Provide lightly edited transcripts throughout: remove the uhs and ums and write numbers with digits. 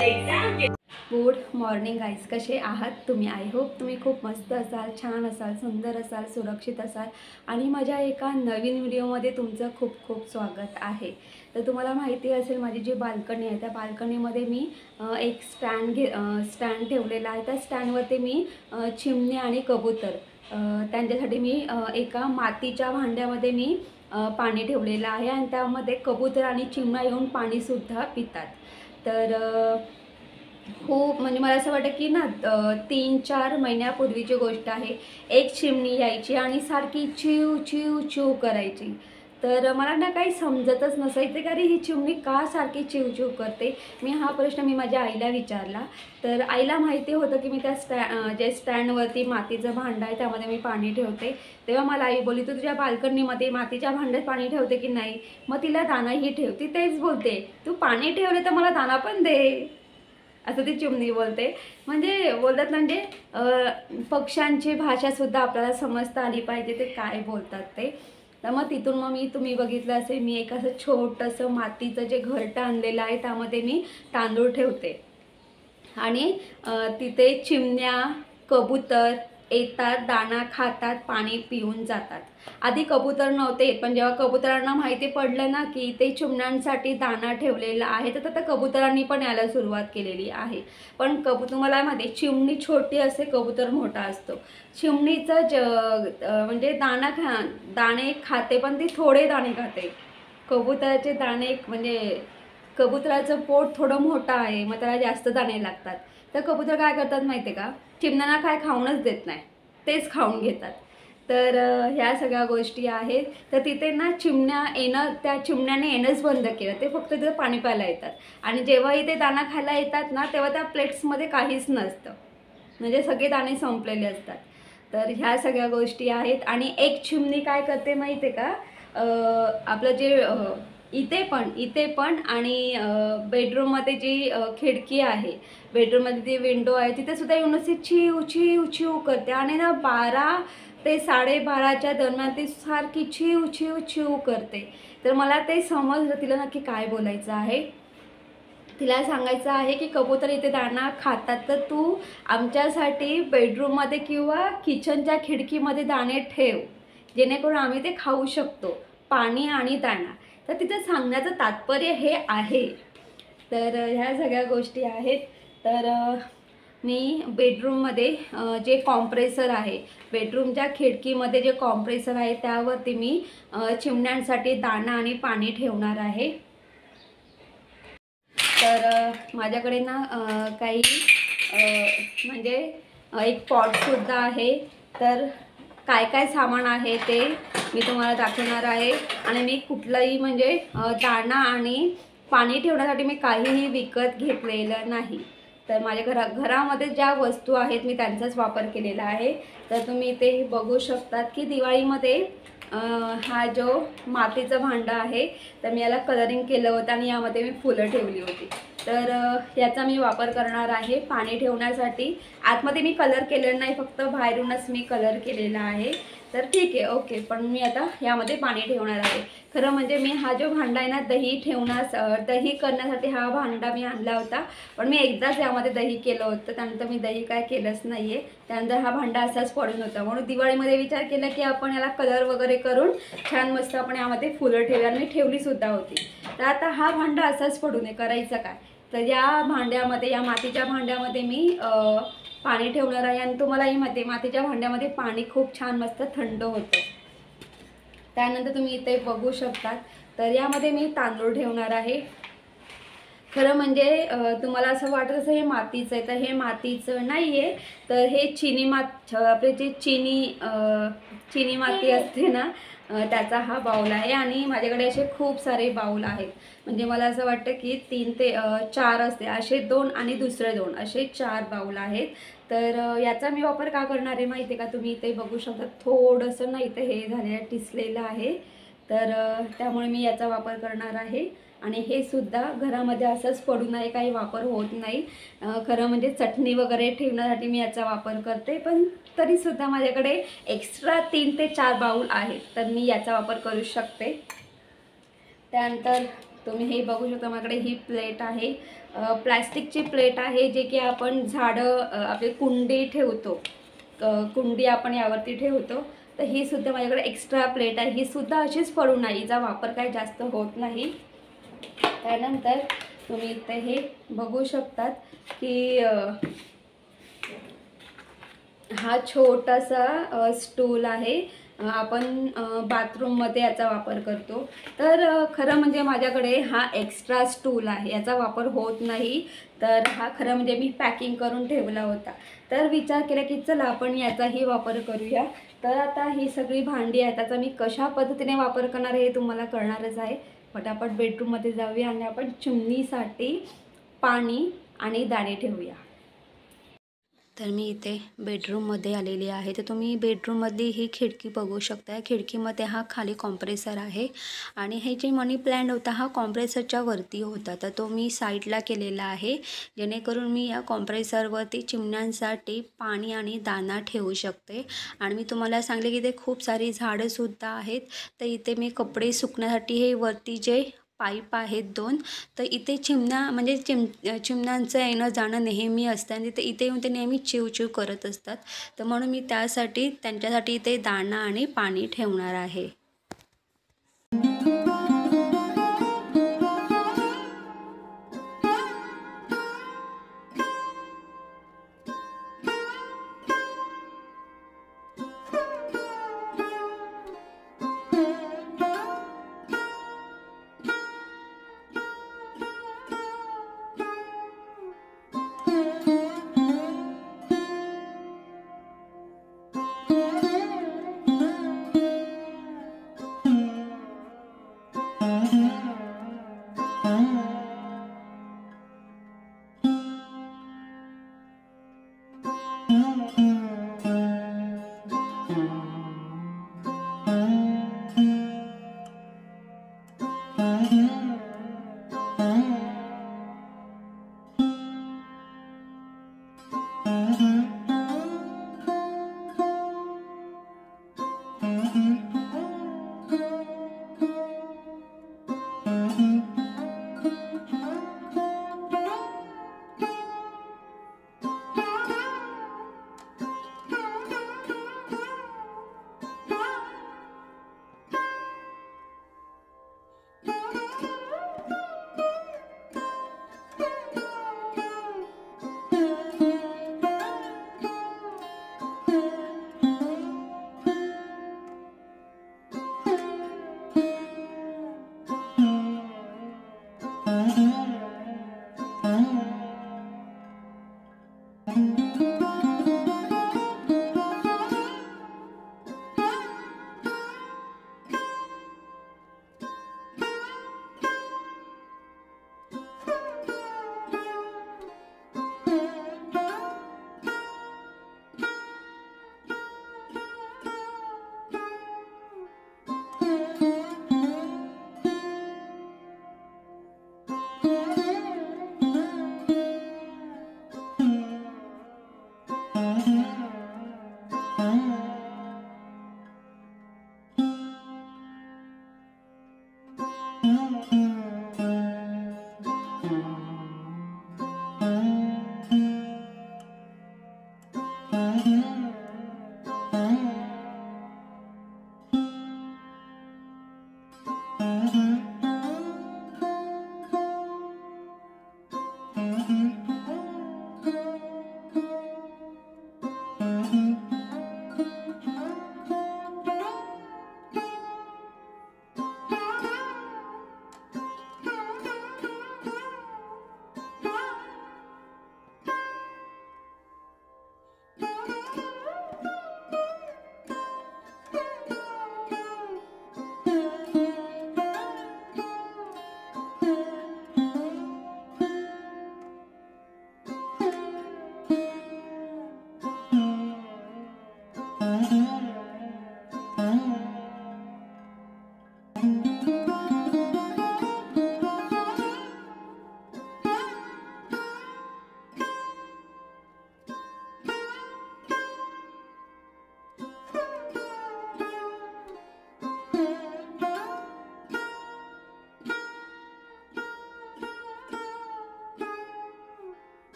Good morning guys, कसे आहात तुम्ही? आय होप तुम्ही खूप मस्त असाल, छान असाल, सुंदर असाल, सुरक्षित असाल आणि माझ्या एका नवीन व्हिडिओमध्ये तुमचं खूप खूप स्वागत आहे. तर तुम्हाला माहिती असेल माझी जी बाल्कनी आहे त्या बाल्कनीमध्ये मी एक स्टँड ठेवलेला आहे. त्या स्टँडवरती मी चिमणी आणि कबूतर त्यांच्यासाठी मी एका मातीच्या भांड्यामध्ये मी पाणी ठेवलेलं आहे आणि त्यामध्ये कबूतर आणि चिमण्या येऊन पाणीसुद्धा पितात. तर खूप म्हणजे मला असं वाटतं की ना 3-4 महिन्यापूर्वीची गोष्ट आहे. एक चिमणी यायची आणि सारखी चिव चिव चिव करायची. तर मला ना काही समजतच नसायचं की अरे ही चिमणी का सारखी चिव चिव करते. हा प्रश्न मी माझ्या आईला विचारला. तर आईला माहिती होतं की मी त्या जे स्टँडवरती मातीचं भांडं आहे त्यामध्ये मी पाणी ठेवते. तेव्हा मला आई बोलली, तू तुझ्या बाल्कनीमध्ये मातीच्या भांड्यात पाणी ठेवते की नाही? मग तिला दाणाही ठेव. ती तेच बोलते, तू पाणी ठेवले तर मला दाणा पण दे, असं ती चिमणी बोलते. म्हणजे बोलतात म्हणजे पक्ष्यांची भाषासुद्धा आपल्याला समजता आली पाहिजे ते काय बोलतात ते. तर मग तिथून तुम्ही बघितलं असेल मी एक असं छोटंसं मातीचं जे घरटं आणलेलं आहे त्यामध्ये मी तांदूळ ठेवते आणि तिथे चिमण्या कबूतर येतात, दाणा खातात, पाणी पिऊन जातात. आधी कबूतर नव्हते, पण जेव्हा कबुतरांना माहिती पडलं ना की ते चिमण्यांसाठी दाणा ठेवलेला आहे तर त्या कबुतरांनी पण यायला सुरुवात केलेली आहे. पण तुम्हाला माहिती आहे चिमणी छोटी असते, कबूतर मोठा असतो. चिमणीचं म्हणजे दाणे खाते पण ती थोडे दाणे खाते. कबुतराचे दाणे म्हणजे कबुतराचं पोट थोडं मोठं आहे, मग त्याला जास्त दाणे लागतात. तर कबूतर काय करतात माहिती आहे का, चिमण्यांना काय खाऊनच देत नाही, तेच खाऊन घेतात. तर ह्या सगळ्या गोष्टी आहेत. तर तिथे ना त्या चिमण्याने येणंच बंद केलं. ते फक्त तिथं पाणी प्यायला येतात आणि जेव्हाही ते दाणा खायला येतात ना तेव्हा त्या प्लेट्समध्ये काहीच नसतं, म्हणजे सगळे दाणे संपलेले असतात. तर ह्या सगळ्या गोष्टी आहेत. आणि एक चिमणी काय करते माहिती आहे का, आपलं जे इथे पण आणि बेडरूममध्ये जी खिडकी आहे, बेडरूममध्ये जी विंडो आहे तिथे सुद्धा येऊन अशी चिव चिव चिव करते आणि ना 12 ते 12:30च्या दरम्यान ती सारखी चिव चिव चिव करते. तर मला ते समजलं तिला नक्की काय बोलायचं आहे. तिला सांगायचं आहे की कबूतर इथे दाणा खातात तर तू आमच्यासाठी बेडरूममध्ये किंवा किचनच्या खिडकीमध्ये दाणे ठेव, जेणेकरून आम्ही ते खाऊ शकतो, पाणी आणि दाणा. तर तिथं सांगण्याचं तात्पर्य हे आहे. तर ह्या सगळ्या गोष्टी आहेत. तर मी बेडरूममध्ये जे कॉम्प्रेसर आहे, बेडरूमच्या खिडकीमध्ये जे कॉम्प्रेसर आहे त्यावरती मी चिमण्यांसाठी दाणा आणि पाणी ठेवणार आहे. तर माझ्याकडे ना काही म्हणजे एक पॉटसुद्धा आहे. तर काय काय सामान आहे ते मी तुम्हाला दाखवणार आहे. आणि मी कुठलंही म्हणजे दाणा आणि पाणी ठेवण्यासाठी मी काहीही विकत घेतलेलं नाही. तर माझ्या घरामध्ये ज्या वस्तू आहेत मी त्यांचाच वापर केलेला आहे. तर तुम्ही इथे बघू शकतात की दिवाळीमध्ये हा जो मातीचा भांडा आहे तर मी याला कलरिंग केलं होतं आणि यामध्ये मी फुलं ठेवली होती. तर याचा मी वापर करणार आहे पाणी ठेवण्यासाठी. आतमध्ये मी कलर केलेलं नाही, फक्त बाहेरूनच मी कलर केलेला आहे. तर ठीक आहे, ओके. पण मी आता यामध्ये पाणी ठेवणार आहे. खरं म्हणजे मी हा जो भांडा आहे ना दही करण्यासाठी हा भांडा मी आणला होता, पण मी एकदाच यामध्ये दही केलं होतं. त्यानंतर मी दही काय केलंच नाही आहे. त्यानंतर हा भांडा असाच पडून होता. म्हणून दिवाळीमध्ये विचार केला की आपण याला कलर वगैरे करून छान मस्त आपण यामध्ये फुलं ठेवूया आणि मी ठेवलीसुद्धा होती. तर आता हा भांडा असाच पडू नये, करायचं काय. तर या मातीच्या भांड्यामध्ये मी पाणी ठेवणार आहे. आणि तुम्हालाही मातीच्या भांड्यामध्ये पाणी खूप छान मस्त थंड होतं. त्यानंतर तुम्ही इथे बघू शकता. तर यामध्ये मी तांदूळ ठेवणार आहे. खरं म्हणजे तुम्हाला असं वाटत असं हे मातीचं आहे, तर हे मातीचं नाही आहे. तर हे आपली जी चिनी माती असते ना त्याचा हा बाऊल आहे. आणि माझ्याकडे असे खूप सारे बाऊल आहेत. म्हणजे मला असं वाटतं की 3 ते 4 असते, असे 2 आणि दुसरे 2 असे 4 बाऊल आहेत. तर याचा मी वापर का करणार आहे माहिती आहे का, तुम्ही इथे बघू शकता थोडंसं ना इथे हे झालेलं टिसलेलं आहे. तर त्यामुळे मी याचा वापर करणार आहे. आणि हे सुद्धा घरामध्ये असंच पडू नये, काही वापर होत नाही. खरं म्हणजे चटणी वगैरे ठेवण्यासाठी मी याचा वापर करते, पण तरीसुद्धा माझ्याकडे एक्स्ट्रा 3 ते 4 बाऊल आहेत, तर मी याचा वापर करू शकते. त्यानंतर तुम्ही हे बघू शकता, माझ्याकडे ही प्लेट आहे, प्लॅस्टिकची प्लेट आहे, जे की आपण झाडं आपली कुंडी ठेवतो, कुंडी आपण यावरती ठेवतो. तर ही सुद्धा माझ्याकडे एक्स्ट्रा प्लेट आहे, ही सुद्धा अशीच पडू नाही, हिचा वापर काही जास्त होत नाही. त्यानंतर तुम्ही इथे हे बघू शकतात की हा छोटासा स्टूल आहे, आपण बाथरूममध्ये याचा वापर करतो. तर खरं म्हणजे माझ्याकडे हा एक्स्ट्रा स्टूल आहे, याचा वापर होत नाही. तर हा खरं म्हणजे मी पॅकिंग करून ठेवला होता. तर विचार केला की चला आपण याचाही वापर करूया. तर आता ही सगळी भांडी आहेत, त्याचा मी कशा पद्धतीने वापर करणार आहे हे तुम्हाला कळणारच आहे. पटापट बेडरूममध्ये जाऊया आणि आपण चिमणीसाठी पाणी आणि दाणे ठेवूया. तर मी इथे बेडरूममध्ये आलेली आहे. तर तुम्ही बेडरूममधली ही खिडकी बघू शकता. खिडकीमध्ये हा खाली कॉम्प्रेसर आहे आणि हे जे मनी प्लॅन्ट होता हा कॉम्प्रेसरच्या वरती होता. तर तो मी साईडला केलेला आहे, जेणेकरून मी या कॉम्प्रेसरवरती चिमण्यांसाठी पाणी आणि दाणा ठेवू शकते. आणि मी तुम्हाला सांगले की इथे खूप सारी झाडंसुद्धा आहेत. तर इथे मी कपडे सुकण्यासाठी हे वरती जे पाईप आहेत 2, तर इथे चिमण्या म्हणजे चिमण्यांचं येणं जाणं नेहमी असतं आणि इथे येऊन ते नेहमी चिवचिव करत असतात. तर म्हणून मी त्यासाठी त्यांच्यासाठी इथे दाणा आणि पाणी ठेवणार आहे.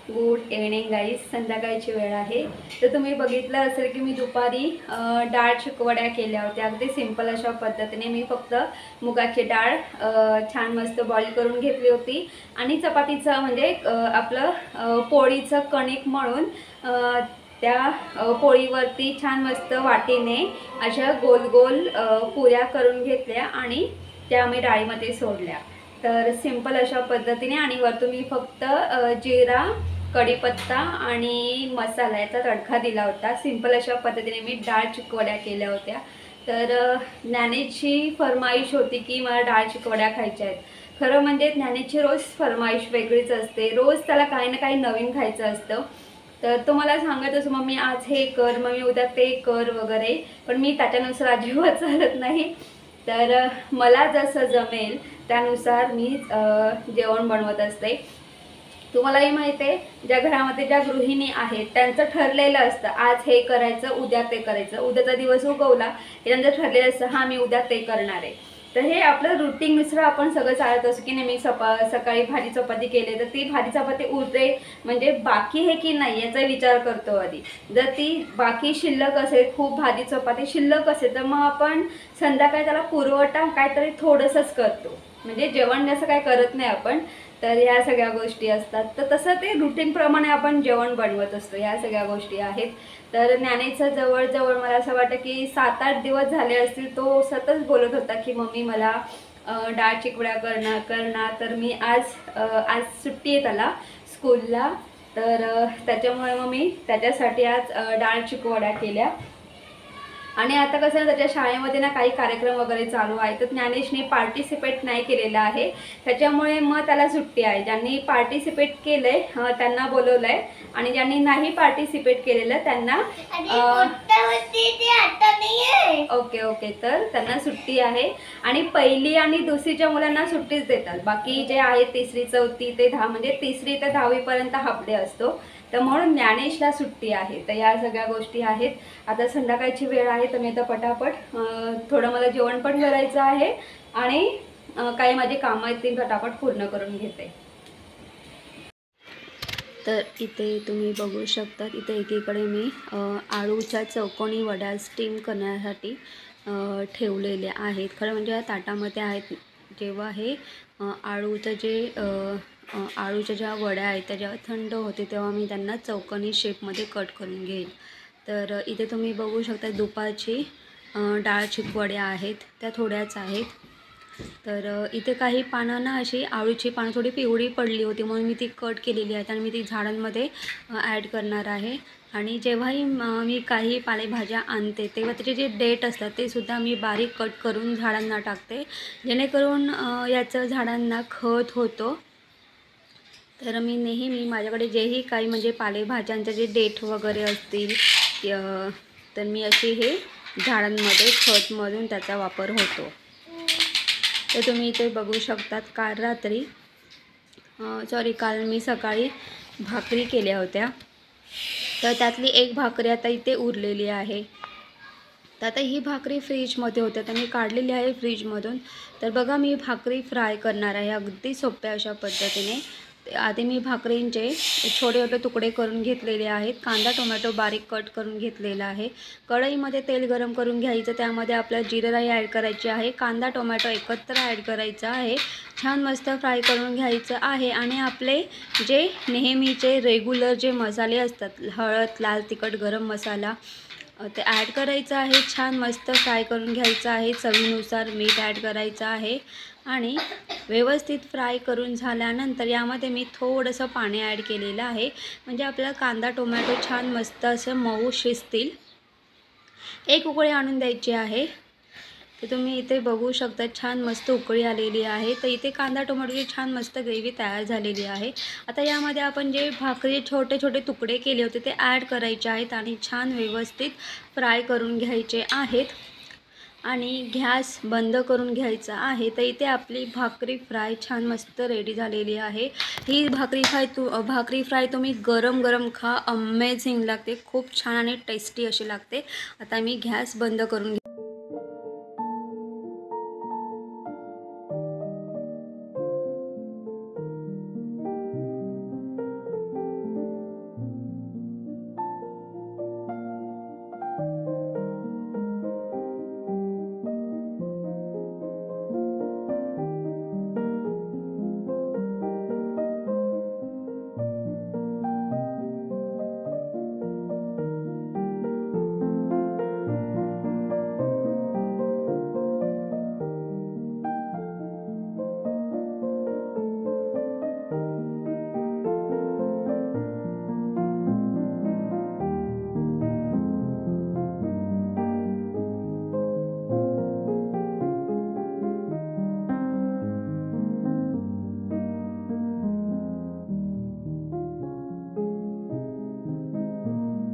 गुड इव्हनिंग गाईज, संध्याकाळची वेळ आहे. तर तुम्ही बघितलं असेल की मी दुपारी डाळ चिकवड्या केल्या होत्या. अगदी सिंपल अशा पद्धतीने मी फक्त मुगाची डाळ छान मस्त बॉईल करून घेतली होती आणि चपातीचं म्हणजे आपलं पोळीचं कणिक मळून त्या पोळीवरती छान मस्त वाटीने अशा गोल गोल पुऱ्या करून घेतल्या आणि त्या मी डाळीमध्ये सोडल्या. तर सिंपल अशा पद्धतीने आणि वरतून मी फक्त जिरा, कढीपत्ता आणि मसाला याचा तडका दिला होता. सिंपल अशा पद्धतीने मी डाळ चिकवड्या केल्या होत्या. तर ज्ञानेची फरमाईश होती की मला डाळ चिकवड्या खायच्या आहेत. खरं म्हणजे ज्ञानेची रोज फरमाईश वेगळीच असते. रोज त्याला काही ना काही नवीन खायचं असतं. तर तो मला सांगत असतो, मम्मी आज हे कर, मम्मी उद्या ते कर वगैरे, पण मी त्याच्यानुसार अजिबात चालत नाही. तर मला जसं जमेल त्यानुसार मी जेवण बनवत असते. तुम्हालाही माहिती आहे, ज्या घरामध्ये ज्या गृहिणी आहेत त्यांचं ठरलेलं असतं आज हे करायचं, उद्या ते करायचं. उद्याचा दिवस उगवला की त्यांचं ठरलेलं असतं हां मी उद्या ते करणार आहे. तर हे आपलं रुटीननुसार आपण सगळं चालत असतो की नाही, मी सकाळी भाजी चपाती केली तर ती भाजी चपाती उरते म्हणजे बाकी आहे की नाही याचा विचार करतो आधी. जर ती बाकी शिल्लक असेल, खूप भाजी चपाती शिल्लक असेल, तर मग आपण संध्याकाळी त्याला पुरवठा काहीतरी थोडंसंच करतो, म्हणजे जेवण जास्त काय करत नाही आपण. तर ह्या सगळ्या गोष्टी असतात. तर तसं ते रुटीनप्रमाणे आपण जेवण बनवत असतो. ह्या सगळ्या गोष्टी आहेत. तर ज्ञानेचं जवळजवळ मला असं वाटतं की 7-8 दिवस झाले असतील तो सतत बोलत होता की मम्मी मला डाळ चिकवड्या करणार. तर मी आज सुट्टी आहे त्याला स्कूलला, तर त्याच्यामुळे मग मी त्याच्यासाठी आज डाळ चिकवड्या केल्या. आणि आता कसं त्याच्या शाळेमध्ये ना काही कार्यक्रम वगैरे चालू आहे, तर ज्ञानेशने पार्टिसिपेट नाही केलेलं आहे, त्याच्यामुळे मग त्याला सुट्टी आहे. ज्यांनी पार्टिसिपेट केलं आहे त्यांना बोलवलं आहे आणि ज्यांनी नाही पार्टिसिपेट केलेलं त्यांना ओके तर त्यांना सुट्टी आहे. आणि पहिली आणि दुसरीच्या मुलांना सुट्टीच देतात. बाकी जे आहे 3री 4थी ते 10 म्हणजे 3री ते 10वीपर्यंत हाफ डे असतो. तर म्हणून ज्ञानेशला सुट्टी आहे. तर या सगळ्या गोष्टी आहेत. आता संध्याकाळची वेळ आहे, तर मी आता पटापट थोडं मला जेवण पण करायचं आहे आणि काही माझी कामं आहेत ती पटापट पूर्ण करून घेते. तर इथे तुम्ही बघू शकता, इथे एकीकडे मी आळूच्या चौकोनी वड्या स्टीम करण्यासाठी ठेवलेले आहेत. खरं म्हणजे या ताटामध्ये आहेत. जेव्हा हे आळूचं जे आळूच्या ज्या वड्या आहेत त्या जेव्हा थंड होते तेव्हा मी त्यांना चौकोनी शेपमध्ये कट करून घेईन. तर इथे तुम्ही बघू शकता दुपारची डाळ चिकवड्या आहेत त्या थोड्याच आहेत. तर इथे काही पानांना अशी आळूची पानं थोडी पिवळी पडली होती म्हणून मी ती कट केलेली आहेत आणि मी ती झाडांमध्ये ॲड करणार आहे. आणि जेव्हाही मी काही पालेभाज्या आणते तेव्हा त्याचे जे देठ असतात ते सुद्धा मी बारीक कट करून झाडांना टाकते, जेणेकरून याचं झाडांना खत होतो. तर मी नेहमी माझ्याकडे जेही काही म्हणजे पालेभाज्यांचे जे देठ वगैरे असतील तर मी अशी हे झाडांमध्ये खतमधून त्याचा वापर होतो. तर तुम्ही इथे बघू शकतात काल मी सकाळी भाकरी केल्या होत्या, तर त्यातली एक भाकरी आता इथे उरलेली आहे. तर आता ही भाकरी फ्रीजमध्ये होते तर मी काढलेली आहे फ्रीजमधून. तर बघा मी भाकरी फ्राय करणार आहे अगदी सोप्या अशा पद्धतीने. आधी मी भाकरींचे छोटे छोटे तुकडे करून घेतलेले आहेत. कांदा टोमॅटो बारीक कट करून घेतलेला आहे. कढईमध्ये तेल गरम करून घ्यायचं, त्यामध्ये आपल्याला जिरे राई ॲड करायची आहे, कांदा टोमॅटो एकत्र ॲड करायचा आहे, छान मस्त फ्राय करून घ्यायचं आहे. आणि आपले जे नेहमीचे रेग्युलर जे मसाले असतात, हळद, लाल तिखट, गरम मसाला ते ॲड करायचं आहे. छान मस्त फ्राय करून घ्यायचं आहे. चवीनुसार मीठ ॲड करायचं आहे आणि व्यवस्थित फ्राय करून झाल्यानंतर यामध्ये मी थोडंसं पाणी ॲड केलेलं आहे, म्हणजे आपला कांदा टोमॅटो छान मस्त असं मऊ शिजतील. एक उकळी आणून द्यायची आहे. तर तुम्ही इथे बघू शकता छान मस्त उकळी आलेली आहे। तर इथे कांदा टोमॅटोची छान मस्त ग्रेव्ही तयार झालेली आहे। आता यामध्ये आपण जे भाकरी छोटे छोटे तुकडे केले होते ते ॲड करायचे आहेत आणि छान व्यवस्थित फ्राय करून घ्यायचे आहेत आणि गॅस बंद करून घ्यायचा आहे। तर इथे आपली भाकरी फ्राय छान मस्त रेडी झालेली आहे। ही भाकरी फ्राय तुम्ही गरम गरम खा, अमेझिंग लागते, खूप छान आणि टेस्टी अशी लागते। आता मी गॅस बंद करून